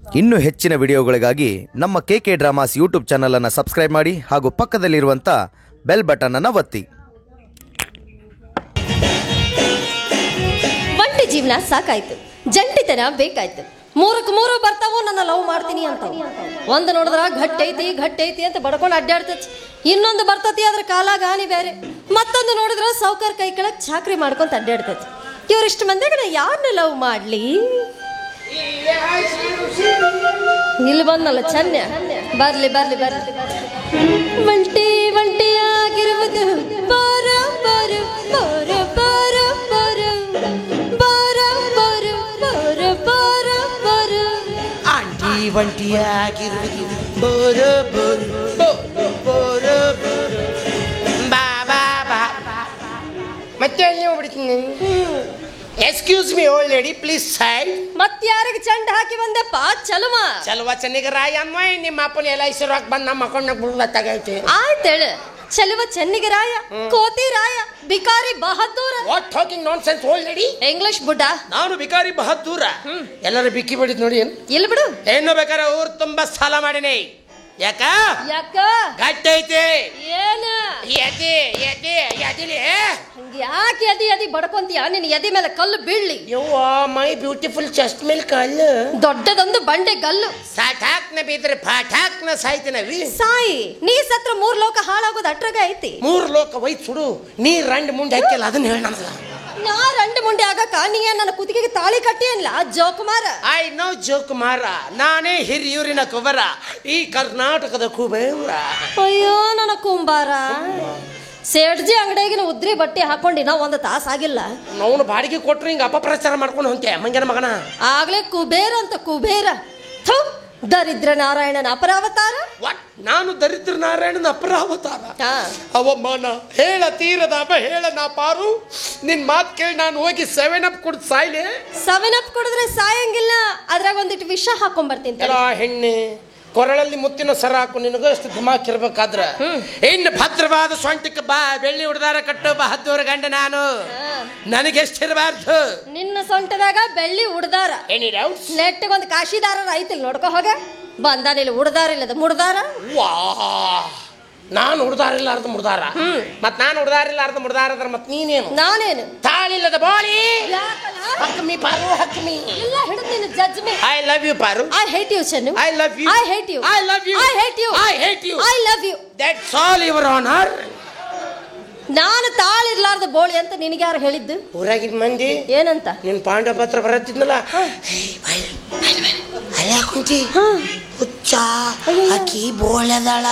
ಇನ್ನೂ ಹೆಚ್ಚಿನ ವಿಡಿಯೋಗಳಿಗಾಗಿ ನಮ್ಮ KK ಡ್ರಾಮಾಸ್ ಯೂಟ್ಯೂಬ್ ಚಾನಲನ್ನು ಸಬ್ಸ್ಕ್ರೈಬ್ ಮಾಡಿ ಹಾಗೂ ಪಕ್ಕದಲ್ಲಿರುವಂಥ ಬೆಲ್ ಬಟನ್ ಅನ್ನು ಒತ್ತಿ. ಒಂಟಿ ಜೀವನ ಸಾಕಾಯ್ತು, ಜಂಟಿತನ ಬೇಕಾಯ್ತು. ಮೂರಕ್ಕೆ ಮೂರು ಬರ್ತಾವೋ ನನ್ನ ಲವ್ ಮಾಡ್ತೀನಿ ಅಂತ. ಒಂದು ನೋಡಿದ್ರ ಘಟ್ಟೈತಿ ಅಂತ ಬಡ್ಕೊಂಡು ಅಡ್ಡಾಡ್ತೈತಿ. ಇನ್ನೊಂದು ಬರ್ತತಿ ಅದ್ರ ಕಾಲಾಗ ಆನಿ ಬೇರೆ. ಮತ್ತೊಂದು ನೋಡಿದ್ರ ಸಾವ್ಕಾರ ಕೈ ಕೆಳಗೆ ಚಾಕ್ರಿ ಮಾಡ್ಕೊಂತ ಅಡ್ಡಾಡ್ತೈತಿ. ಇವ್ರಿಷ್ಟು ಮಂದಿಗೆ ಯಾರನ್ನ ಲವ್ ಮಾಡ್ಲಿ? ಇಲ್ಲಿ ಬಂದಲ್ಲ ಚೆನ್ನ. ಬರ್ಲಿ ಒಂಟಿಯಾಗಿರುವುದು ಬಾರ ಬಾರ ಬಾರ ಬಾರ ಬಾರ ಬಾರ ಬಾರ ಬಾರ ಬಾರ ಬಾರ. ಆಂಟಿ ಒಂಟಿಯಾಗಿರುವುದು ಬೋರ ಬೋರ ಬೋರ ಬೋರ ಬಾ ಬಾ ಬಾ. ಮತ್ತೆ ಅಲ್ಲಿ ಹೋಗ್ಬಿಡ್ತೀನಿ. Excuse me old lady, please side. ಮತ್ಯಾರಿಗೆ ಚಂಡ ಹಾಕಿ ಬಂದಪ್ಪ? ಚಲುವ ಚೆನ್ನಿಗರಾಯ ಅಮ್ಮ ನಿಮ್ಮ ಅಪ್ಪನ ಎಲ್ಲ ಹೆಸರು ಬಂದು ನಮ್ಮ ಅಕೌಂಟ್ನಾಗ ಬಿಡ್ಲತ್ತಾಗೈತೆ. ಆಯ್ತೇಳು. ಚಲುವ ಚೆನ್ನಿಗರಾಯ, ಕೋತಿ ರಾಯ, ಬಿಕಾರಿ ಬಹದ್ದೂರ. What talking nonsense old lady? English ಬುಡ್ಡ. ನಾನು ಬಿಕಾರಿ ಬಹದ್ದೂರ. ಎಲ್ಲರೂ ಬಿಕ್ಕಿ ಬಿಡಿದ್ ನೋಡಿ. ಇಲ್ಲಿ ಬಿಡು. ಏನು ಬೇಕಾರೆ ಊರು ತುಂಬಾ ಸಾಲ ಮಾಡಿನಿ. ಯಾಕ ಗಟ್ಟೈತೆ ಏನ ಎದೆ ಎದೆ ಎದಿಲಿ ಯಾಕೆ ಎದಿ ಬಡ್ಕೊಂತೀಯ? ನಿನ್ ಎದಿ ಮೇಲೆ ಕಲ್ಲು ಬೀಳ್ಲಿ. ಯವ್ವ, ಮೈ ಬ್ಯೂಟಿಫುಲ್ ಚೆಸ್ಟ್ ಮೇಲೆ ಕಲ್ಲು. ದೊಡ್ಡದೊಂದು ಬಂಡೆ ಗಲ್ಲು. ಸಾಠಾಕ್ನ ಬಿದ್ರೆ ಪಾಠಾಕ್ನ ಸಾಯ್ತಿನವಿ. ಸಾಯಿ, ನೀ ಸತ್ರ 3 ಲೋಕ ಹಾಳಾಗೋದು ಅಟ್ರಾಗ ಐತಿ. 3 ಲೋಕ ವೈತ್ ಸುಡು. ನೀ 2 ಮುಂಡೆ ಹಾಕಿಲ್ಲ, ಅದನ್ನ ಹೇಳ ನಮ್ಗ. ನಾ 2 ಮುಂಡೆ ಆಗಕ್ಕ ನೀ ನನ್ನ ಕುತ್ತಿಗೆಗೆ ತಾಳಿ ಕಟ್ಟಿ ಅನ್ಲ ಜೋಕುಮಾರ. I know Jokumara. ನಾನೇ ಹಿರಿಯೂರಿನ ಕುಬರ, ಈ ಕರ್ನಾಟಕದ ಕುಬೇರ. ಅಯ್ಯೋ ನನ್ನ ಕುಂಬಾರ. ಸೇಡ್ಜಿ ಅಂಗಡಿಯಾಗಿನ ಉದ್ರಿ ಬಟ್ಟೆ ಹಾಕೊಂಡಿನ 1 ತಾಸ ಆಗಿಲ್ಲ. ನಾವು ಬಾಡಿಗೆ ಕೊಟ್ರು ಹಿಂಗ ಅಪಪ್ರಚಾರ ಮಾಡ್ಕೊಂಡು ಹೊಂತೆ ಮಂಗನ ಮಗನ. ಆಗ್ಲೇ ಕುಬೇರ ಅಂತ ಕುಬೇರ. ದರಿದ್ರ ನಾರಾಯಣನ ಅಪರಾವತಾರ. ನಾನು ದರಿದ್ರ ನಾರಾಯಣನ ಅಪರಾವತಾರ. ಅವಮಾನ ಹೇಳ ತೀರದ ಹೇಳ ನಾ ಪಾರು. ನಿನ್ ಮಾತ್ ಕೇಳಿ ನಾನು ಹೋಗಿ 7 ಅಪ್ ಕುಡ್ದು ಸಾಯ್ಲೆ. 7 ಅಪ್ ಕುಡಿದ್ರೆ ಸಾಯಂಗಿಲ್ಲ, ಅದ್ರಾಗ ಒಂದಿಟ್ಟು ವಿಷ ಹಾಕೊಂಡ್ಬರ್ತೀನಿ. ಹೆಣ್ಣೆ, ಕೊರಳಲ್ಲಿ ಮುತ್ತಿನ ಸರ ಹಾಕು. ನಿನಗೂ ಅಷ್ಟು ಧಮಾಕ್ ಇರ್ಬೇಕಾದ್ರ ಇನ್ನು ಭದ್ರವಾದ ಸೊಂಟಕ್ಕೆ ಬಾ. ಬೆಳ್ಳಿ ಉಡ್ದಾರ ಕಟ್ಟು ಬಹದ್ದೂರ ಗಂಡ ನಾನು. ನನಗೆ ಎಷ್ಟಿರಬಾರ್ದು. ನಿನ್ನ ಸೊಂಟದಾಗ ಬೆಳ್ಳಿ ಉಡ್ದಾರ. ನೆಟ್ಟಿಗೆ ಒಂದು ಕಾಶಿದಾರ ಐತಿಲ್, ನೋಡ್ಕೊ ಹೋಗ. ಬಂದಾನಿಲ್ಲ ಉಡ್ದಾರ ಇಲ್ಲದ ಮುಡ್ದಾರ. ವಾ, ನಾನು ಉಡ್ದಾರಿಲ್ಲ ಅರ್ಧ ಮುಡ್ದಾರ. ಮತ್ ನಾನು ಉಡ್ದಾರಿಲ್ಲ ಅರ್ಧ ಮುಡ್ದಾರ ಅದ್ರ ಮತ್ ನೀನೇನು? ನಾನೇನು ತಾಳಿಲ್ಲದ ಬೋಳಿ. ಹಕ್ಮಿ ಪಾರು ಹಕ್ಮಿ. ಇಲ್ಲ ಹಿಡಿದು ನಿನ್ನ ಜಜ್ಮೆ. I love you Paru. I hate you Channu. I love you. I hate you. I love you. I hate you. I hate you. I love you. That's all your honour. ನಾನು ತಾಳಿರ್ಲಾರ್ದ ಬೋಳಿ ಅಂತ ನಿನಗೆ ಯಾರು ಹೇಳಿದ್ದು? ಊರಾಗಿನ ಮಂದಿ ಏನಂತ? ನಿನ್ ಪಾಂಡ ಪತ್ರ ಬರತ್ತಿದ್ನಲ್ಲ, ಅಲ್ಲ ಕುಂತಿ ಹುಚ್ಚ ಆಕಿ ಬೋಳದಾಳ,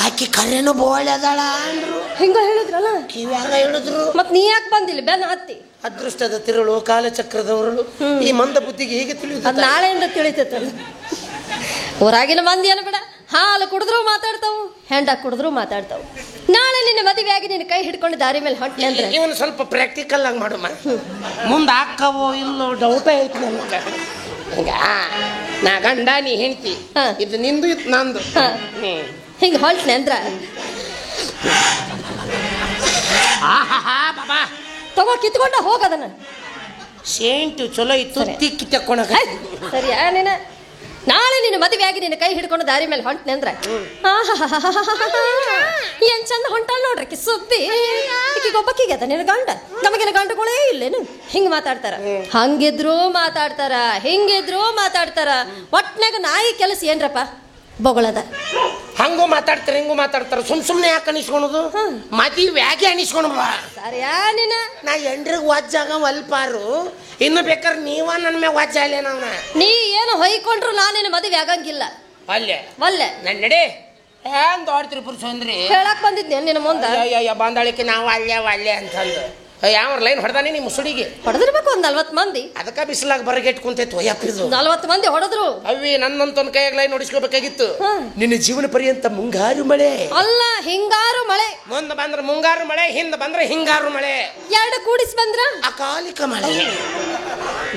ಆಕಿ ಕರೆನು ಬೋಳದಾಳ ಅಂದ್ರು. ಹಿಂಗ ಹೇಳಿದ್ರಲ್ಲ, ಕಿವ್ಯಾಗ ಹೇಳಿದ್ರು. ಮತ್ ನೀ ಯಾಕೆ ಬಂದಿಲ್ಲ ಬೆನ್ನ ಹತ್ತಿ? ಅದೃಷ್ಟದ ತಿರುಳು, ಕಾಲಚಕ್ರದವರುಳು. ಈ ಮಂದ ಬುದ್ಧಿಗೆ ಹೇಗೆ ತಿಳಿಯುತ್ತೆ? ನಾಳೆಯಿಂದ ತಿಳಿತೈತಲ್ಲ. ಊರಾಗಿನ ಮಂದಿ ಏನು ಬಿಡ, ಹಾಲು ಕುಡಿದ್ರು ಮಾತಾಡ್ತಾವು, ಹೆಂಡ ಕುಡಿದ್ರು ಮಾತಾಡ್ತಾವು. ನಾಳೆ ನಿನ್ನ ಮದುವೆಯಾಗಿ ನಿನ್ನ ಕೈ ಹಿಡ್ಕೊಂಡು ದಾರಿ ಮೇಲೆ ಹೊಂಟ್ಲಿ ಅಂದ್ರೆ ಇವನು ಸ್ವಲ್ಪ ಪ್ರಾಕ್ಟಿಕಲ್ ಆಗಿ ಮಾಡು. ಮುಂದೆ ಹಾಕವೋ ಇಲ್ಲೋ ಡೌಟ್ ಐತಿ ನಮ್ಗೆ. ಹಿಂಗ ನಾ ಗಂಡ ನೀ ಹೆಂಡ್ತಿ, ಇದು ನಿಂದು ಇದು ನಂದು. ಹಿಂಗ ಹೊಂಟ್ಲಿ ಅಂದ್ರ ಬಾಬಾ ತಗೋ ಕಿತ್ಕೊಂಡ ಹೋಗದನ್ನ. ಸೇಂಟು ಚಲೋ ಇತ್ತು, ತಿಕ್ಕಿ ತಕ್ಕೊಳ. ಸರಿ ನೀನ ನಾಳೆ ನಿನ್ನ ಮದುವೆಯಾಗಿ ನಿನ್ನ ಕೈ ಹಿಡ್ಕೊಂಡು ದಾರಿ ಮೇಲೆ ಹೊಂಟ್ನಿ ಅಂದ್ರ ಏನ್ ಚಂದ ಹೊಂಟಾಳ ನೋಡ್ರಿ ಸುದ್ದಿ. ಈಗೊಬ್ಬಕ್ಕಿಗೆ ಅದ ನಿನ್ನ ಗಂಡ, ನಮಗಿನ ಗಂಡಗಳೇ ಇಲ್ಲೇನು? ಹಿಂಗ್ ಮಾತಾಡ್ತಾರ. ಹಂಗಿದ್ರು ಮಾತಾಡ್ತಾರ, ಹಿಂಗಿದ್ರು ಮಾತಾಡ್ತಾರ. ಒಟ್ನಾಗ ನಾಯಿ ಕೆಲಸ ಏನ್ರಪ್ಪ ಬೊಗಳದ. ಹಂಗೂ ಮಾತಾಡ್ತಾರ, ಹಿಂಗೂ ಮಾತಾಡ್ತಾರ. ಸುಮ್ನೆ ಯಾಕೆ ಅನಿಸ್ಕೊಳೋದು? ಮದುವೆಯಾಗಿ ಅನಿಸ್ಕೊಂಡು ಬಾ. ಸರಿಯಾ ನೀನ? ನಾ ಎಂಡ್ರಿಗೆ ವಾಜ್ಜಾಗ ವಲ್ಪಾರು. ಇನ್ನು ಬೇಕಾದ್ರೆ ನೀವ ನನ್ನ ಮ್ಯಾಗ ವಾಜ್ಜ ಅಲ್ಲೇ ನಾವ್ನ. ನೀ ಏನು ಹೊಯ್ಕೊಂಡ್ರು ನಾನೇನು ಮದುವೆ ಆಗಂಗಿಲ್ಲ. ಅಲ್ಲೇ ಒಲ್ಲೆ ನನ್ನ ನಡೆ ಹೆಂಗ್ ದೊಡ್ಡ ಪುರುಷ ಅಂದ್ರಿ ಹೇಳಕ್ ಬಂದಿದ್ದೆ ನಿನ್ನ ಮುಂದೆ. ಬಾಂದಾಳಿಕೆ ನಾವು ಅಲ್ಲೇ ಅಂತಂದು ಯಾವ ಲೈನ್ ಹೊಡೆದಾನೆ ನಿಮ್ಮ ಸುಡಿಗೆ ಹೊಡೆದಿರ್ಬೇಕು. 40 ಮಂದಿ. ಅದಕ್ಕ ಬಿಸಿಲಾಗ ಬರಗೆಟ್ ಕುಂತೈತು. ಯಪ್ಪಿದು 40 ಮಂದಿ ಹೊಡೆದ್ರು. ಅವಿ ನನ್ನಂತೊಂದ್ ಕೈಯಾಗ ಲೈನ್ ಹೊಡಿಸ್ಕೋಬೇಕಾಗಿತ್ತು. ನಿನ್ನ ಜೀವನ ಪರ್ಯಂತ ಮುಂಗಾರು ಮಳೆ ಅಲ್ಲ ಹಿಂಗಾರು ಮಳೆ. ಮುಂದೆ ಬಂದ್ರೆ ಮುಂಗಾರು ಮಳೆ, ಹಿಂದೆ ಬಂದ್ರೆ ಹಿಂಗಾರು ಮಳೆ. 2 ಕೂಡಿಸ್ ಬಂದ್ರ ಅಕಾಲಿಕ ಮಳೆ.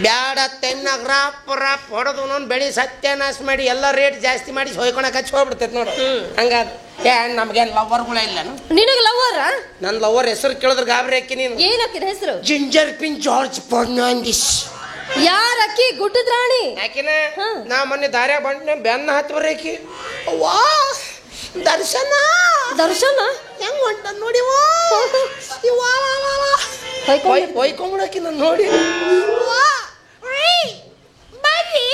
ಬ್ಯಾಡ ತೆನ್ನಾಗ ರಾಪ್ ಹೊಡೆದು ನಾನು ಬೆಳಿ ಸತ್ಯನಾಶ ಮಾಡಿ ಎಲ್ಲ ರೇಟ್ ಜಾಸ್ತಿ ಮಾಡಿ ಹೊಯ್ಕೊಳಕ್ ಹಚ್ಚಿ ಹೋಗ್ಬಿಡ್ತೈತಿ ನೋಡು. ಹಂಗಾದ ನಮ್ಗೇನ್ ಲವ್ವರ್ಗಳ ಇಲ್ಲ. ನಿನಗ ಲವ್ವರ? ನನ್ ಲವ್ವರ್ ಹೆಸರು ಕೇಳಿದ್ರೆ ಗಾಬರಿ ಹಾಕಿ. ನೀನು ಏನ್ ಹಾಕಿದ ಹೆಸರು? Ginger pin George Fernandes. ಯಾರ ಅಕ್ಕಿ ಗುಡ್ಡದ ರಾಣಿ ಯಾಕಿನ ನಾ ಮೊನ್ನೆ ದಾರ್ಯಾಗ ಬಂಡ ಬೆನ್ನ ಹತ್ತು ಬರೀಕಿ ವಾ ದರ್ಶನ ದರ್ಶನ ಹೆಂಗ್ ಹೊಂಟ ನೋಡಿ ಒಯ್ಕೊಂಬಿಡಕಿ ನಾನು ನೋಡಿ ಬರ್ರಿ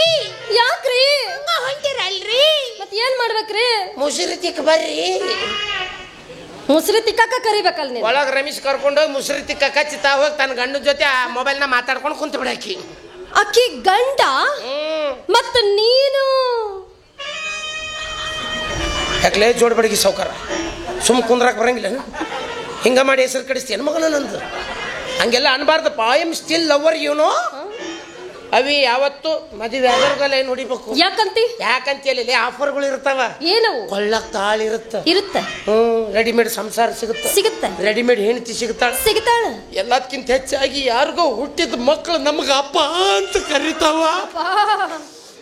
ಯಾಕ್ರಿ ಹೊಂಟಿರಲ್ರಿ ಮತ್ ಏನ್ ಮಾಡ್ಬೇಕ್ರಿ ಮುಸುರಿ ತಿಕ್ಕ ಬರ್ರಿ ಮುಸ್ರಿ ತಿಕ್ಕಾಕ ಕರಿಬೇಕಲ್ ನೀನು ಒಳಗ ರಮೇಶ್ ಕರ್ಕೊಂಡೋಗಿ ಮುಸುರಿ ತಿಕ್ಕ ಕಚ್ಚಿತಾ ಹೋಗಿ ತನ್ನ ಗಂಡನ ಜೊತೆ ಆ ಮೊಬೈಲ್ನ ಮಾತಾಡ್ಕೊಂಡು ಕುಂತ ಬಿಡಾಕಿ ಅಕ್ಕಿ ಗಂಡ ಮತ್ತ ನೀನು ಯಾಕಲೇ ಜೋಡ್ ಬಡಗಿ ಸೌಕರ ಸುಮ್ ಕುಂದ್ರಾಕ್ ಬರಂಗಿಲ್ಲ ಹಿಂಗ ಮಾಡಿ ಹೆಸರು ಕಡಿಸ್ತೇನು ಮಗನ ನಂದು ಹಂಗೆಲ್ಲ ಅನ್ಬಾರ್ದಪ್ಪ I am still lover you know ಅವಿ ಯಾವತ್ತು ಮದುವೆ ಆದವ್ರಿಗೆಲ್ಲ ಏನು ಹೊಡಿಬೇಕು ಯಾಕಂತೇಳಿ ಆಫರ್ಗಳು ಇರ್ತಾವ ಏನವು ಕೊಳ್ಳಕ್ ತಾಳಿ ಇರುತ್ತೆ ರೆಡಿಮೇಡ್ ಸಂಸಾರ ಸಿಗುತ್ತೆ ರೆಡಿಮೇಡ್ ಹೆಂಡತಿ ಸಿಗುತ್ತಾಳ ಎಲ್ಲದಕ್ಕಿಂತ ಹೆಚ್ಚಾಗಿ ಯಾರಿಗೋ ಹುಟ್ಟಿದ ಮಕ್ಕಳು ನಮ್ಗ ಅಪ್ಪ ಅಂತ ಕರಿತಾವ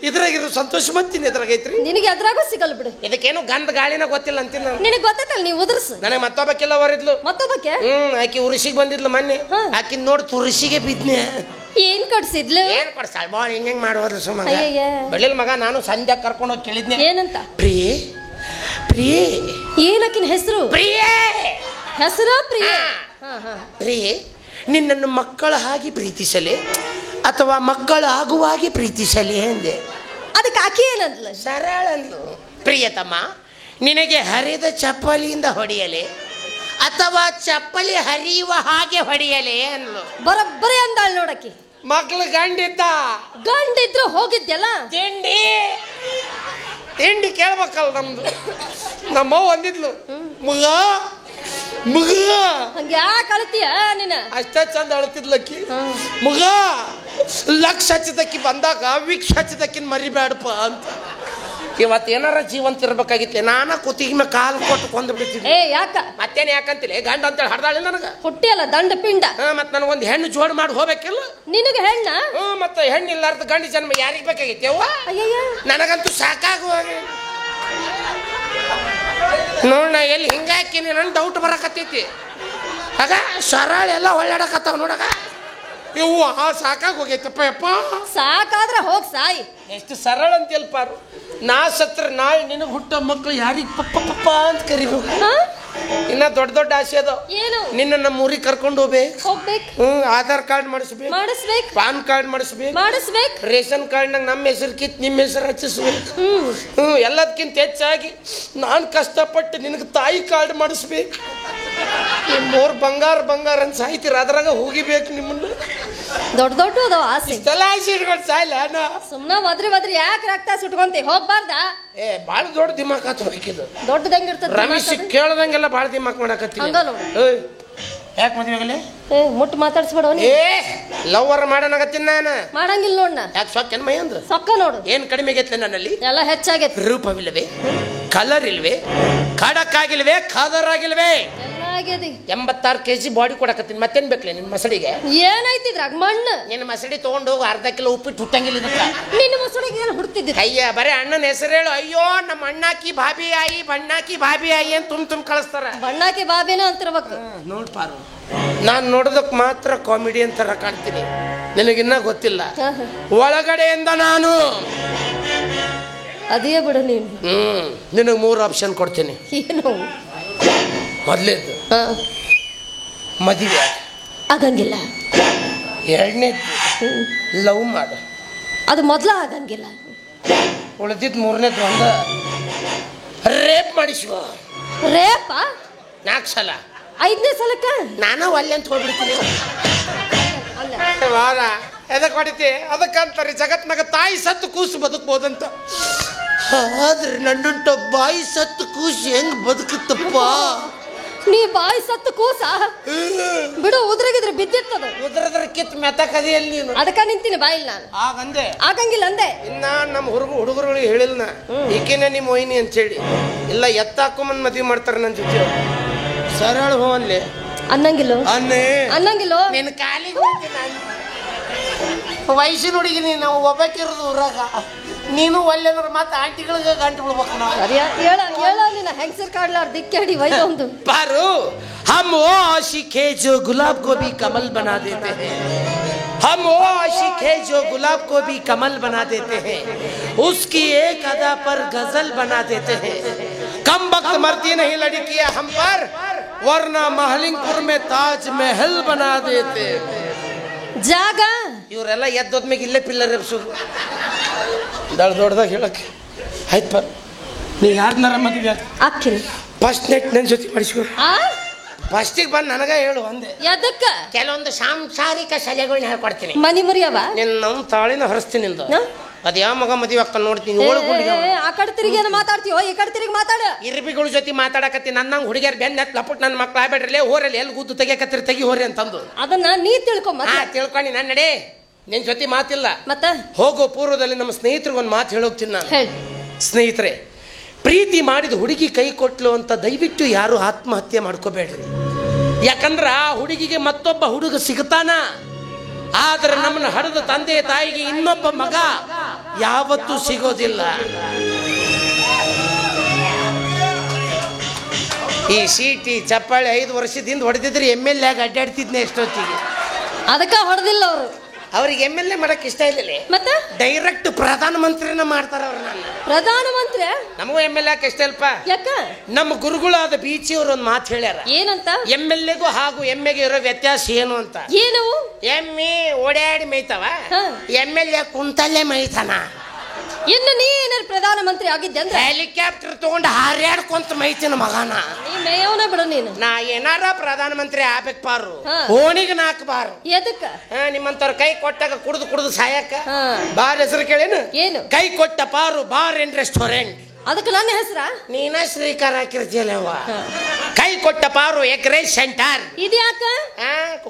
ಇದ್ರಾಗಿರೋ ಸಂತೋಷ ಮತ್ತೀನಿ ಎದ್ರಾಗೈತ್ರಿ ನಿನಗೆ ಅದ್ರಾಗೂ ಸಿಗಲ್ ಬಿಡು ಇದಕ್ಕೇನು ಗಂಧ ಗಾಳಿನ ಗೊತ್ತಿಲ್ಲ ಅಂತೀನಿ ನಾನು ನಿನಗೆ ಗೊತ್ತೈತಲ್ಲ ನೀವು ಉದುರ್ಸು ನನಗೆ ಮತ್ತೊಬ್ಬಕ್ಕೆಲ್ಲ ಹೊರಿದ್ಲು ಮತ್ತೊಬ್ಬಕ್ಕೆ ಆಕಿ ಉರುಸಿಗೆ ಬಂದಿದ್ಲು ಮೊನ್ನೆ ಆಕಿನ್ ನೋಡಿ ತುರುಸಿಗೆ ಬಿದ್ನೆ ಏನ್ ಕಟ್ಸಿದ್ಲು ಏನ್ ಕೊಡ್ಸಾಳ ಬಾಳ ಹಿಂಗ್ ಮಾಡೋದು ಸುಮ್ಮ ಅಯ್ಯಯ್ಯ. ಬೆಳಿಲ್ ಮಗ ನಾನು ಸಂಜೆ ಕರ್ಕೊಂಡು ಹೋಗಿ ಕೇಳಿದ್ನೆ ಏನಂತ ಪ್ರಿಯೇ ಪ್ರಿಯೇ ಏನಕ್ಕಿನ ಹೆಸರು ಪ್ರಿಯೇ ಹೆಸರು ಪ್ರಿಯ ಪ್ರಿಯೇ ನಿನ್ನನ್ನು ಮಕ್ಕಳ ಹಾಗೆ ಪ್ರೀತಿಸಲೇ ಅಥವಾ ಮಕ್ಕಳ ಆಗುವಾಗೆ ಪ್ರೀತಿಸಲೇ ಎಂದೆ ಅದಕ್ಕೆ ಆಕಿ ಏನಂದ್ಲ ಸರಳ ಅಂದ್ಲು ಪ್ರಿಯತಮ್ಮ ನಿನಗೆ ಹರಿದ ಚಪ್ಪಲಿಯಿಂದ ಹೊಡೆಯಲೇ ಅಥವಾ ಚಪ್ಪಲಿ ಹರಿಯುವ ಹಾಗೆ ಹೊಡೆಯಲೇ ಅನ್ಲು ಬರೋಬ್ಬರಿ ಅಂದಾಳ ನೋಡಕ್ಕಿ ಮಕ್ಳು ಗಂಡಿದ್ರು ಹೋಗಿದ್ಯಲ್ಲ ತಿಂಡಿ ಕೇಳ್ಬೇಕಲ್ಲ ನಮ್ದು ನಮ್ಮವ್ವ ಅಂದಿದ್ಲು ಮಗ ಹಂಗ ಯಾಕೆ ಅಳ್ತೀಯ ನೀನ ಅಷ್ಟ ಚಂದ ಅಳ್ತಿದ್ಲಕ್ಕಿ ಮಗ ಲಕ್ಷ ಹಚ್ಚಿದಕ್ಕಿ ಬಂದಾಗ ವೀಕ್ಷ ಹಚ್ಚಿದಕ್ಕಿನ ಮರಿಬೇಡಪ್ಪ ಅಂತ ಇವತ್ತು ಏನಾರ ಜೀವಂತ ಇರ್ಬೇಕಾಗಿತ್ತು ನಾನ ಕುತ್ತಿಗೆ ಮೇಲೆ ಕಾಲು ಕೊಟ್ಟು ಕೊಂದು ಬಿಡ್ತಿದ್ದೆ ಯಾಕ ಮತ್ತೇನು ಯಾಕಂತಿಲ್ಲ ಗಂಡ ಅಂತೇಳಿ ಹಡ್ದಾಳಿ ನನಗ ಹುಟ್ಟಿಯಲ್ಲ ದಂಡ ಪಿಂಡ ಮತ್ತೆ ನನಗೊಂದು ಹೆಣ್ಣು ಜೋಡ್ ಮಾಡಿ ಹೋಗ್ಬೇಕಿಲ್ಲ ನಿನಗೆ ಹೆಣ್ಣ ಮತ್ತೆ ಹೆಣ್ಣು ಇಲ್ಲಾರ್ದ ಗಂಡ ಜನ್ಮ ಯಾರಿಗೆ ಬೇಕಾಗೈತಿ ಅವ್ವ ನನಗಂತೂ ಸಾಕಾಗುವಾಗ ನೋಡ ಎಲ್ಲಿ ಹಿಂಗಾಕಿನಿ ನನ್ನ ಡೌಟ್ ಬರಕತ್ತೈತಿ ಆಗ ಸರಳ ಎಲ್ಲ ಒಳ್ಳಾಡಕತ್ತಾವ ನೋಡಗ ಇವು ಸಾಕಾಗಿ ಹೋಗೈತಪ್ಪ ಯಪ್ಪ ಸಾಕಾದ್ರೆ ಹೋಗ್ ಸಾಯಿ ಎಷ್ಟು ಸರಳ ಅಂತ ಎಲ್ಪಾರು ನಾ ಸತ್ರ ನಾಳೆ ನಿನಗೆ ಹುಟ್ಟೋ ಮಕ್ಕಳು ಯಾರಿಗೆ ಪಪ್ಪ ಪಪ್ಪ ಅಂತ ಕರಿಬೇಕು ಇನ್ನ ದೊಡ್ಡ ದೊಡ್ಡ ಆಸೆ ಅದ ಏನು ನಿನ್ನ ನಮ್ಮ ಊರಿಗೆ ಕರ್ಕೊಂಡು ಹೋಗ್ಬೇಕು ಆಧಾರ್ ಕಾರ್ಡ್ ಮಾಡಿಸ್ಬೇಕು ಪಾನ್ ಕಾರ್ಡ್ ಮಾಡಿಸ್ಬೇಕು ರೇಷನ್ ಕಾರ್ಡ್ನಾಗ ನಮ್ಮ ಹೆಸರು ಕಿತ್ ನಿಮ್ಮ ಹೆಸರು ಹಚ್ಚಿಸ್ಬೇಕು ಎಲ್ಲದಕ್ಕಿಂತ ಹೆಚ್ಚಾಗಿ ನಾನು ಕಷ್ಟಪಟ್ಟು ನಿನಗೆ ತಾಯಿ ಕಾರ್ಡ್ ಮಾಡಿಸ್ಬೇಕು ಮೂರು ಬಂಗಾರ ಅಂತ ಸಾಯ್ತೀರ ಅದ್ರಾಗ ಹೋಗಿಬೇಕು ನಿಮ್ಮನ್ನ ದೊಡ್ಡ ಅದಾವ ಆಸೆ ಇಷ್ಟೆಲ್ಲ ಆಸೆ ಇಟ್ಕೊಂಡು ಸಾಯ್ಲ ಸುಮ್ನ ಒದ್ರಿ ಯಾಕೆ ರಕ್ತ ಸುಟ್ಕೊಂತಿ ಹೋಗ್ಬಾರ್ದ ಬಾಳ ದೊಡ್ಡ ದಿಮಾಕ್ ಹಾಕ್ಬೇಕಿದು ದೊಡ್ಡದಂಗಿರ್ತದ ರಮೇಶ್ ಕೇಳ್ದಂಗೆಲ್ಲ ಬಾಳ ದಿಮಾಕ್ ಮಾಡಕತ್ತಿ ಯಾಕೆ ಮದ್ವೆ ಆಗಲಿ ಮುಟ್ಟು ಮಾತಾಡ್ಸ್ಬೇಡ ಲವ್ವರ್ ಮಾಡನಾಗತ್ತೀನಿ ನಾನು ಮಾಡಂಗಿಲ್ಲ ನೋಡ್ ನಾ ಯಾಕೆ ಸೊಕ್ಕೇನ್ ಮೈ ಅಂದ್ರ ಸೊಕ್ಕ ನೋಡು ಏನ್ ಕಡಿಮೆ ಆಗೈತ್ಲೆ ನನ್ನಲ್ಲಿ ಎಲ್ಲ ಹೆಚ್ಚಾಗೈತಿ ರೂಪವಿಲ್ಲವೇ ಕಲರ್ ಇಲ್ವೇ ಖಡಕ್ ಆಗಿಲ್ವೇ ಖಾದರ್ ಆಗಿಲ್ವೇ 86 kg ಬಾಡಿ ಕೊಡಕತ್ತೀನಿ ಮತ್ತೇನ್ ಬೇಕಲೇ ನಿನ್ ಮಸಡಿಗೆ ಏನಾಯ್ತಿದ್ರಾಗ ಮಣ್ಣು ನಿನ್ನ ಮಸಡಿ ತಗೊಂಡು ಹೋಗಿ ಅರ್ಧ ಕಿಲೋ ಉಪ್ಪಿಟ್ಟು ಹುಟ್ಟಂಗಿಲ್ಲ ನಿನ್ನ ಮಸಡಿಗೆ ಏನು ಹುಡ್ತಿದ್ದೆ ಅಯ್ಯ ಬರೀ ಅಣ್ಣನ ಹೆಸರು ಹೇಳು ಅಯ್ಯೋ ನಮ್ಮ ಅಣ್ಣಾಕಿ ಭಾಬಿ ಆಯಿ ಬಣ್ಣಾಕಿ ಭಾಬಿ ಆಯಿ ಅಂತ ತುಂಬ ಕಳಿಸ್ತಾರ ಬಣ್ಣಾಕಿ ಬಾಬಿನೂ ಅಂತಿರ್ಬೇಕು ನೋಡ್ಪಾರು ನಾನು ನೋಡೋದಕ್ಕೆ ಮಾತ್ರ ಕಾಮಿಡಿ ಅಂತಾರ ಕಾಣ್ತೀನಿ ನಿನಗಿನ್ನ ಗೊತ್ತಿಲ್ಲ ಒಳಗಡೆಯಿಂದ ನಾನು ಅದೇ ಬಿಡು ನೀನು ನಿನಗೆ 3 ಆಪ್ಷನ್ ಕೊಡ್ತೀನಿ ಏನು ಮೊದಲೇದು ಮದುವೆ ಆಗಂಗಿಲ್ಲ ಎರಡನೇದು ಲವ್ ಮಾಡು ಅದು ಮೊದಲ ಆಗಂಗಿಲ್ಲ ಉಳಿದಿದ್ದು 3ನೇದು ಒಂದು ರೇಪ್ ಮಾಡಿಸುವ ರೇಪ 4 ಸಲ 5ನೇ ಸಲಕ್ಕ ನಾನು ಒಲ್ಲೆ ಅಂತ ಹೋಗ್ಬಿಡ್ತೀನಿ ವಾರ ಎದಕ್ಕೆ ಹೊಡಿತಿ ಅದಕ್ಕಂತಾರೆ ಜಗತ್ನಾಗ ತಾಯಿ ಸತ್ತು ಕೂಸು ಬದುಕ್ಬೋದಂತ ಆದ್ರೆ ನನ್ನಂತ ಬಾಯಿ ಸತ್ತು ಕೂಸು ಹೆಂಗ್ ಬದುಕುತ್ತಪ್ಪ ನೀ ಬಾಯಿ ಸತ್ತು ಕೂಸ ಬಿಡು ಉದ್ರಗಿದ್ರೆ ಬಿದ್ದಿರ್ತದ ಉದ್ರದ್ರ ಕಿತ್ ಮೆತಕದಿಯಲ್ಲಿ ನೀನು ಅದಕ್ಕ ನಿಂತೀನಿ ಬಾಯಿಲ್ ನಾನು ಆಗಂದೆ ಆಗಂಗಿಲ್ಲ ಅಂದೆ ಇನ್ನ ನಮ್ಮ ಹುಡುಗರುಗಳಿಗೆ ಹೇಳಿಲ್ಲ ಈಕಿನ ನಿಮ್ಮ ಮೊಯ್ನಿ ಅಂತ ಹೇಳಿ ಇಲ್ಲ ಎತ್ತಾಕೊಂಬಂದ್ ಮದ್ವೆ ಮಾಡ್ತಾರೆ ನನ್ನ ಜೊತೆ ಸರಳ ಹೋ ಅನ್ಲಿ ಅನ್ನಂಗಿಲ್ಲ ನಿನ್ನ ಕಾಲಿಗೆ ವಯಸ್ಸಿನ ಹುಡುಗಿ ನಾವು ಒಬ್ಬಾಕಿರೋದು ಊರಾಗ ನೀನು ಒಳ್ಳೆಂದ್ರೆ ಮತ್ತೆ ಆಂಟಿಗಳಿಗೆ ಗಂಟು ಬಿಡ್ಬೇಕು ನಾವು ಹೇಳ ನಿನ್ನ ಹೆಂಗಸರ್ ಕಾಡ್ಲಾರ ದಿಕ್ಕಡಿ ವೈದೊಂದು ಪಾರು हम वो आशिक है जो गुलाब को भी कमल बना देते हैं हम वो आशिक है जो गुलाब को भी कमल बना देते हैं, उसकी एक अदा पर गजल बना देते हैं। कम वक्त मरती नहीं लड़कियां हम पर, वरना महलिंगपुर में ताज महल बना देते। ಜಾಗ ಇವರೆಲ್ಲ ಎದ್ದೋದ್ಮೇಲೆ ಇಲ್ಲೇ ಪಿಲ್ಲರ್ ಎಬ್ಸೋದು ದೊಡ್ಡದಾಗ ಹೇಳಕ್ಕೆ ಆಯ್ತು ಬರ್. ನೀ ಯಾರನ್ನಾರ ಮದುವೆ ಅಕ್ಕಿನಿ ಫಸ್ಟ್ ನೈಟ್ ನನ್ನ ಜೊತೆ ಮಾಡಿಸ್ಕೊ. ಆ ಫಸ್ಟಿಗೆ ಬಂದು ನನಗ ಹೇಳು ಅಂದೆ. ಎದಕ್ಕ ಕೆಲವೊಂದು ಸಾಂಸಾರಿಕ ಸಲಹೆಗಳನ್ನ ಹೇಳ್ಕೊಡ್ತೀನಿ. ಮನಿ ಮುರಿಯವ ನಿನ್ನ ನಮ್ಮ ತಾಳಿನ ಹರಿಸ್ತೀನಿ ನಿಂದು. ಅದು ಯಾವ ಮಗ ಮದುವೆ ಅಕ್ಕ ನೋಡ್ತೀನಿ. ಆ ಕಡೆ ತಿರುಗಿ ಏನು ಮಾತಾಡ್ತೀವೋ ಈ ಕಡೆ ತಿರುಗಿ ಮಾತಾಡ. ಇರ್ಬಿಗಳ ಜೊತೆ ಮಾತಾಡಕತ್ತಿ ನನ್ನಂಗೆ ಹುಡುಗಿಯರ್ ಬೆನ್ನ ಲಪುಟ್ ನನ್ನ ಮಕ್ಳು ಆಗ್ಬೇಡ್ರಲ್ಲೇ ಹೋರಲ್ಲಿ ಎಲ್ಲಿ ಗುದ್ದು ತೆಗಿಯಕತ್ತಿರಿ ತೆಗಿ ಹೋರಿ ಅಂತಂದು ಅದನ್ನ ನೀ ತಿಳ್ಕೊಂಬ. ತಿಳ್ಕೊಂಡು ನನ್ನ ನಡೆ ನಿನ್ ಜೊತೆ ಮಾತಿಲ್ಲ. ಮತ್ತ ಹೋಗೋ ಪೂರ್ವದಲ್ಲಿ ನಮ್ಮ ಸ್ನೇಹಿತರಿಗೊಂದು ಮಾತು ಹೇಳೋಗ್ತೀನಿ ನಾನು. ಹೇಳಿ ಸ್ನೇಹಿತರೆ, ಪ್ರೀತಿ ಮಾಡಿದ ಹುಡುಗಿ ಕೈ ಕೊಟ್ಲು ಅಂತ ದಯವಿಟ್ಟು ಯಾರು ಆತ್ಮಹತ್ಯೆ ಮಾಡ್ಕೋಬೇಡ್ರಿ. ಯಾಕಂದ್ರ ಆ ಹುಡುಗಿಗೆ ಮತ್ತೊಬ್ಬ ಹುಡುಗ ಸಿಗ್ತಾನ. ಆದ್ರೆ ನಮ್ಮನ್ನ ಹಡದ ತಂದೆ ತಾಯಿಗೆ ಇನ್ನೊಬ್ಬ ಮಗ ಯಾವತ್ತೂ ಸಿಗೋದಿಲ್ಲ. ಈ ಸೀಟಿ ಚಪ್ಪಾಳೆ 5 ವರ್ಷದಿಂದ ಹೊಡೆದಿದ್ರೆ MLA ಆಗಿ ಅಡ್ಡಾಡ್ತಿದ್ನೆ ಎಷ್ಟೊತ್ತಿಗೆ. ಅದಕ್ಕ ಹೊಡೆದಿಲ್ಲ ಅವರು. ಅವ್ರಿಗೆ MLA ಮಾಡಕ್ ಇಷ್ಟ ಇಲ್ಲ. ಮತ್ತೆ ಡೈರೆಕ್ಟ್ ಪ್ರಧಾನ ಮಂತ್ರಿನ ಮಾಡ್ತಾರ ಅವ್ರು. ನನ್ನ ಪ್ರಧಾನ ಮಂತ್ರಿ ನಮಗೂ MLA ಇಷ್ಟ ಇಲ್ಪ. ಯಾಕ ನಮ್ಮ ಗುರುಗಳಾದ ಬೀಚಿ ಅವರು ಒಂದು ಮಾತು ಹೇಳ್ಯಾರ. ಏನಂತ? MLAಗೂ ಹಾಗೂ ಎಮ್ಮೆಗೆ ಇರೋ ವ್ಯತ್ಯಾಸ ಏನು ಅಂತ. ಏನು? ಎಮ್ಮೆ ಓಡಾಡಿ ಮೇಯ್ತಾವ, MLA ಕುಂತಲ್ಲೇ ಮೇಯ್ತಾನ. ಇನ್ನು ನೀ ಏನಾರು ಪ್ರಧಾನ ಮಂತ್ರಿ ಆಗಿದ್ದೆ ಅಂದ್ರೆ ಹೆಲಿಕಾಪ್ಟರ್ ತಗೊಂಡು ಹಾರ್ಯಾಡ್ಕೊಂತ ಮೇಯ್ತೀನಿ ಮಗನ. ನೀ ಮೇಯವನ ಬಿಡು ನೀನು. ನಾ ಏನಾರ ಪ್ರಧಾನ ಮಂತ್ರಿ ಆಗ್ಬೇಕು ಪಾರು, ಓಣಿಗೆ ನಾಲ್ಕಬಾರು. ಎದಕ್ಕ? ನಿಮ್ಮಂತವ್ರ ಕೈ ಕೊಟ್ಟಾಗ ಕುಡ್ದು ಸಾಯಕ್ಕ. ಬಾರ್ ಹೆಸರು ಕೇಳೇನು? ಏನು? ಕೈ ಕೊಟ್ಟ ಪಾರು ಬಾರ್ ಅಂಡ್ ರೆಸ್ಟೋರೆಂಟ್. ಅದಕ್ಕೆ ನನ್ನ ಹೆಸರ ನೀನ ಶ್ರೀಕಾರ ಹಾಕಿರ್ತಿಯಲ್ಲವ. ಕೈ ಕೊಟ್ಟ ಪಾರು ಎಗ್ರೆ ಸೆಂಟರ್. ಇದ್ಯಾಕ?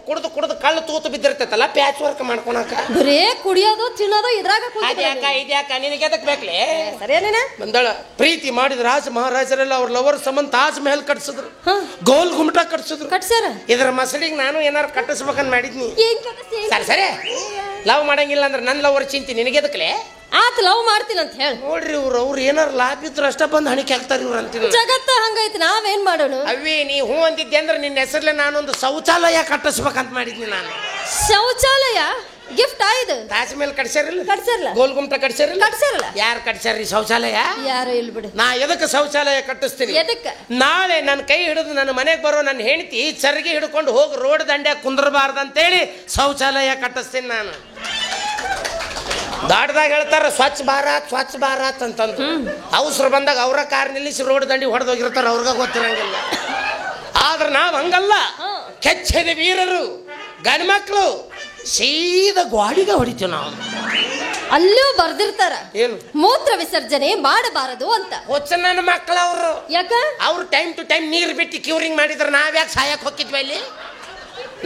ಕುಡ್ದು ಕಳ್ಳು ತೂತು ಬಿದ್ದಿರ್ತೈತಲ್ಲ, ಪ್ಯಾಚ್ ವರ್ಕ್ ಮಾಡ್ಕೊಳಕ. ಬರೇ ಕುಡಿಯೋದು ತಿನ್ನೋದು ಇದ್ರಾಗ ಇದ್ಯಾಕ ನಿನಗೆ ಎದಕ್ ಬೇಕ್ಲೆ? ಸರಿಯೇನ? ಬಂದಳ ಪ್ರೀತಿ ಮಾಡಿದ ರಾಜ ಮಹಾರಾಜರೆಲ್ಲ ಅವ್ರ ಲವರ್ ಸಂಬಂಧ ತಾಜ್ ಮಹಲ್ ಕಟ್ಸಿದ್ರು, ಗೋಲ್ ಗುಮ್ಟ ಕಟ್ಸಿದ್ರು. ಕಟ್ಸ್ಯಾರ. ಇದ್ರ ಮಸಳಿಗೆ ನಾನು ಏನಾರು ಕಟ್ಟಿಸ್ಬೇಕಂತ ಮಾಡಿದ್ನಿ. ಏನ್ ಕಟ್ಸಿ? ಸರಿ ಲವ್ ಮಾಡಂಗಿಲ್ಲ ಅಂದ್ರೆ ನನ್ನ ಲವರ್ ಚಿಂತಿ ನಿನಗೆ ಎದಕ್ಲೆ? ಆತ ಲವ್ ಮಾಡ್ತೀನಿ ಅಂತ ಹೇಳಿ ನೋಡ್ರಿ ಅವ್ರು ಏನಾರು ಲಾಭ ಇದ್ರು ಅಷ್ಟ ಬಂದು ಹಣಿಕೆ ಹಾಕ್ತಾರ ಇವ್ರು ಅಂತೀನಿ. ಜಗತ್ತ ಹಂಗೈತಿ, ನಾವೇನ್ ಮಾಡೋಣ? ಅವೇ ನೀ ಹೂ ಅಂದಿದ್ದೆ ಅಂದ್ರೆ ನಿನ್ನ ಹೆಸರ್ಲೆ ನಾನೊಂದು ಶೌಚಾಲಯ ಕಟ್ಟಿಸ್ಬೇಕಂತ ಮಾಡಿದ್ನಿ ನಾನು. ಶೌಚಾಲಯ ಗಿಫ್ಟ್ ಆಯ್ದು. ತಾಜ್ ಮಹಲ್ ಕಟ್ಸ್ಯಾರಿಲ್ಲ? ಕಟ್ಸ್ಯಾರಲ್ಲ. ಗೋಲ್ ಗುಮ್ಟ ಕಟ್ಸ್ಯಾರಿಲ್ಲ? ಕಟ್ಸ್ಯಾರಲ್ಲ. ಯಾರು ಕಟ್ಸ್ಯಾರಿ ಶೌಚಾಲಯ? ಯಾರು ಇಲ್ಲ ಬಿಡು. ನಾ ಎದಕ್ಕೆ ಶೌಚಾಲಯ ಕಟ್ಟಿಸ್ತೀನಿ? ಎದಕ್ಕ? ನಾಳೆ ನನ್ನ ಕೈ ಹಿಡಿದು ನನ್ನ ಮನೆಗೆ ಬರೋ ನನ್ನ ಹೆಂಡತಿ ಚರಿಗೆ ಹಿಡ್ಕೊಂಡು ಹೋಗಿ ರೋಡ್ ದಂಡ್ಯಾಗ ಕುಂದ್ರಬಾರ್ದಂತೇಳಿ ಶೌಚಾಲಯ ಕಟ್ಟಿಸ್ತೀನಿ ನಾನು. ದಾಡ್ದಾಗ ಹೇಳ್ತಾರ ಸ್ವಚ್ಛ ಭಾರತ್ ಅಂತಂದು. ಅವಸರ ಬಂದಾಗ ಅವರ ಕಾರ್ ನಿಲ್ಲಿಸಿ ರೋಡ್ ದಂಡಿ ಹೊಡೆದೋಗಿರ್ತಾರ, ಅವ್ರಿಗ ಗೊತ್ತಿರಂಗಿಲ್ಲ. ಆದ್ರೆ ನಾವ್ ಹಂಗಲ್ಲ. ಕೆಚ್ಚದ ವೀರರು ಗಂಡ್ಮಕ್ಳು ಸೀದಾ ಗಾಡಿಗೆ ಹೊಡಿತೀವಿ ನಾವು. ಅಲ್ಲೂ ಬರ್ದಿರ್ತಾರ ಏನು? ಮೂತ್ರ ವಿಸರ್ಜನೆ ಮಾಡಬಾರದು ಅಂತ. ಹೊಚ್ಚ ನನ್ನ ಮಕ್ಕಳವ್ರು. ಯಾಕ? ಅವ್ರು ಟೈಮ್ ಟು ಟೈಮ್ ನೀರು ಬಿಟ್ಟು ಕ್ಯೂರಿಂಗ್ ಮಾಡಿದ್ರೆ ನಾವ್ಯಾಕೆ ಸಾಯಕ್ ಹೋಗಿದ್ವಿ ಅಲ್ಲಿ?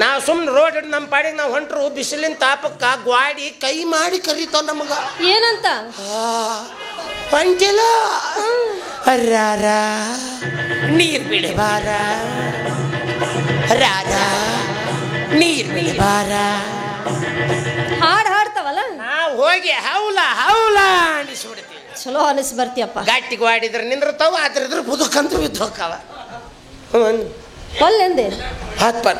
ನಾವು ಸುಮ್ಮನೆ ರೋಡ್ ಹಿಡಿದು ನಮ್ಮ ಪಾಡಿಗೆ ನಾವು ಹೊಂಟ್ರು, ಬಿಸಿಲಿನ ತಾಪಕ್ಕ ಗ್ವಾಡಿ ಕೈ ಮಾಡಿ ಕರೀತಾವ ನಮಗ. ಏನಂತ? ಹೊಂಟಿಲ್ಲ ರಾರ ನೀರ್ ಬಿಡಿ ಬಾರ, ರಾರ ನೀರ್ ಬಿಡಿ ಬಾರ. ಹಾಡ್ ಹಾಡ್ತಾವಲ್ಲ, ನಾವು ಹೋಗಿ ಹೌಲ ಅನಿಸ್ಬಿಡ್ತೀವಿ. ಚಲೋ ಅನಿಸ್ ಬರ್ತೀಯಪ್ಪ. ಗಟ್ಟಿ ಗ್ವಾಡಿದ್ರೆ ನಿಂದಿರ್ತಾವ, ಅದ್ರಿದ್ರ ಬದುಕಂತ ಬಿದ್ದು ಹೋಗ್ತಾವ. ಒಲ್ಲೆಂದೆ ಹಾಕ್ಬಾರ.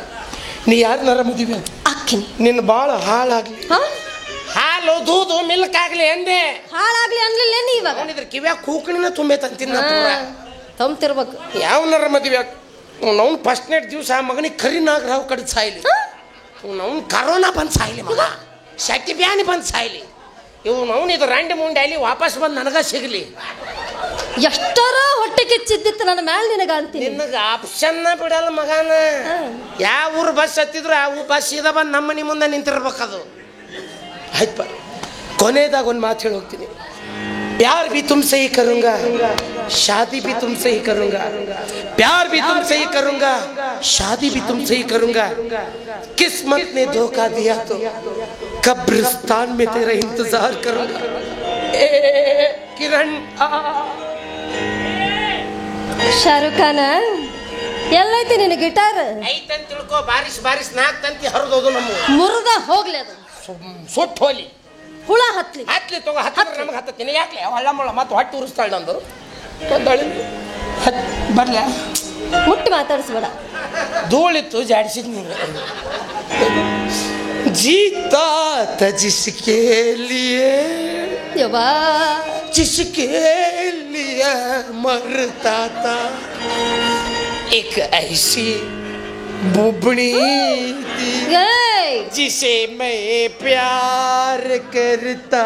ನೀ ಯಾರನ್ನಾರ ಮದುವೆ ಅಕ್ಕಿನಿ ನಿನ್ನ ಬಾಳ ಹಾಳಾಗ್ಲಿ, ಹಾಲು ದೂದು ಮಿಲ್ಕ್ ಆಗ್ಲಿ ಎಂದೆ. ಹಾಳಾಗ್ಲಿ ಅನ್ಲಿಲ್ಲ ನೀ ಇವಾಗ. ನೋಡಿದ್ರೆ ಕಿವ್ಯಾಗ ಕೂಕಣಿನ ತುಂಬೈತಂತಿನ ತಂತಿರ್ಬೇಕು. ಯಾವನಾರ ಮದುವೆ ಅವ್ನು ಫಸ್ಟ್ ನೈಟ್ ದಿವಸ ಆ ಮಗನಿಗೆ ಕರಿನಾಗ ರಾವ್ ಕಡಿದು ಸಾಯ್ಲಿ, ಅವ್ನು ಕರೋನಾ ಬಂದು ಸಾಯ್ಲಿ, ಮಗ ಶಕ್ತಿ ಬ್ಯಾನಿ ಬಂದು ಸಾಯ್ಲಿ, ಅವ್ನು ಇದು ರಂಡಿ ಮುಂಡೆ ಅಲ್ಲಿ ವಾಪಸ್ ಬಂದು ನನಗ ಸಿಗಲಿ. ಎಷ್ಟರ ಹೊಟ್ಟೆ ಕಿಚ್ಚಿದ್ದಿತ್ತು ನನ್ನ ಮ್ಯಾಲ ನಿನಗ ಅಂತೀನಿ. ನಿನಗ ಆಪ್ಷನ್ ಬಿಡಲ್ಲ ಮಗನ. ಯಾವ ಊರು ಬಸ್ ಹತ್ತಿದ್ರು ಆ ಬಸ್ ಸೀದಾ ಬಂದು ನಮ್ಮ ಮನೆ ಮುಂದೆ ನಿಂತಿರ್ಬೇಕದು. ಆಯ್ತು ಕೊನೆಯದಾಗ ಒಂದು ಮಾತು ಹೇಳಿ ಹೋಗ್ತೀನಿ. प्यार भी तुमसे ही करूंगा, शादी भी तुमसे ही करूंगा, प्यार भी तुमसे ही करूंगा, शादी भी तुमसे ही करूंगा. किस्मत ने धोखा दिया तो कब्रिस्तान में तेरा इंतजार करूंगा. किरण ಶಾರುಖ್ ಖಾನ ಎಲ್ಲೈತಿ ನಿನ್ನ ಗಿಟಾರ್? ಐತಂತ ತಿಳ್ಕೋ. ಬಾರಿಸ್ ನಾಲ್ಕು ತಂತಿ ಹರಿದೋದು ನಮ್ಮ ಮುರಿದ ಹೋಗ್ಲಿ, ಅದು ಸುಟ್ಟು ಹೋಲಿ, ಹುಳ ಹತ್ಲಿ ತಗೋ. ಹತ್ತಿರ ನಮಗೆ ಹತ್ತತೀನಿ ಯಾಕೆ ಹಳ್ಳ ಮಳ ಮತ್ತೆ ಹೊಟ್ಟೆ ಉರಿಸ್ತಾಳೆ ನಂದು. ಬರ್ಲ ಮುಟ್ಟಿ ಮಾತಾಡಿಸ್ಬೇಡ. ಧೂಳಿತ್ತು ಜಾಡಿಸಿದ್ ನೀವು. जीता था जिसके लिए ಯವ್ವಾ जिसके लिए मरता था एक ऐसी बुबड़ी थी ಏಯ್ जिसे मैं प्यार करता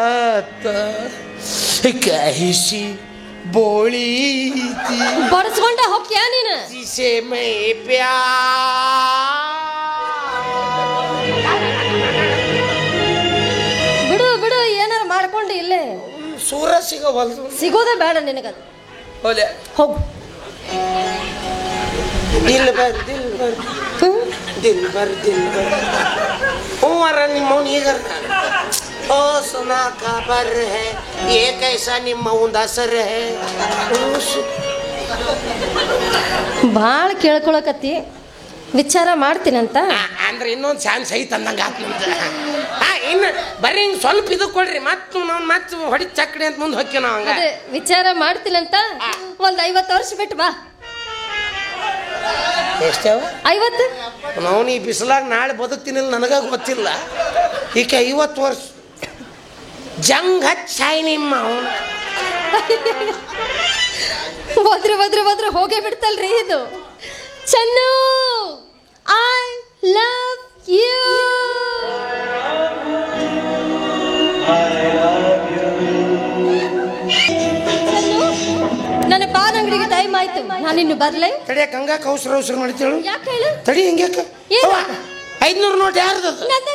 था एक ऐसी बोली थी ಬಡಸ್ಕೊಂಡ ಹೋಗ್ಯಾ ನೀನು जिसे मैं प्यार ಬಿಡು ಬಿಡು ಏನಾರ ಮಾಡ್ಕೊಂಡು ಇಲ್ಲೇ सूर सिगवल्ದು ಸಿಗೋದೇ ಬೇಡ ನಿನಗದು बोले ಹೋಗು दिल भर दिल भर उमर निमौन ये करना ओ सुना खबर है ये कैसा निमौन दसर है ಭಾಳ ಕೇಳ್ಕೊಳಕತ್ತಿ ವಿಚಾರ ಮಾಡ್ತೀನಂತ ಅಂದ್ರೆ ಇನ್ನೊಂದು ಚಾನ್ಸ್ ಐತೆ ಅಂದಂಗೆ ಆತ್ ನಮ್ದು ಇನ್ನು ಬರೀ ಹಿಂಗೆ ಸ್ವಲ್ಪ ಇದು ಕೊಡ್ರಿ ಮತ್ತು ನಾವು ಮತ್ತೆ ಹೊಡಿ ಚಕ್ಡಿ ಅಂತ ಮುಂದೆ ಹೊಕ್ಕಿ ನಾವು ಹಂಗ ಅದೇ ವಿಚಾರ ಮಾಡ್ತೀನಂತ ಒಂದ್ 50 ವರ್ಷ ಬಿಟ್ಟು ಬಾ ಎಷ್ಟವ 50 ನಾವು ಈ ಬಿಸಿಲಾಗ ನಾಳೆ ಬದುಕ್ತೀನಿಲ್ಲ ನನಗ ಗೊತ್ತಿಲ್ಲ ಈಕೆ 50 ವರ್ಷ ಜಂಗ್ ಹಚ್ಚಾಯಿ ನಿಮ್ಮ ಅವನು ಒದ್ರೆ ಹೋಗೇ ಬಿಡ್ತಲ್ರಿ ಇದು ಚನ್ನು ಐ ಲವ್ ಯು ನನ್ನ ಪಾನ್ ಅಂಗಡಿಗೆ ಟೈಮ್ ಆಯ್ತು ನಾನು ಇನ್ನು ಬರ್ಲೇ ತಡಿಯಕ್ಕೆ ಹಂಗಾಕ ಅವಸರ ಮಾಡ್ತೇಳು ಯಾಕೆ ಹೇಳು ತಡಿ ಹಿಂಗ್ಯಾಕ ಏನು? 500 ನೋಟ್ ಯಾರ್ದು ನಂದ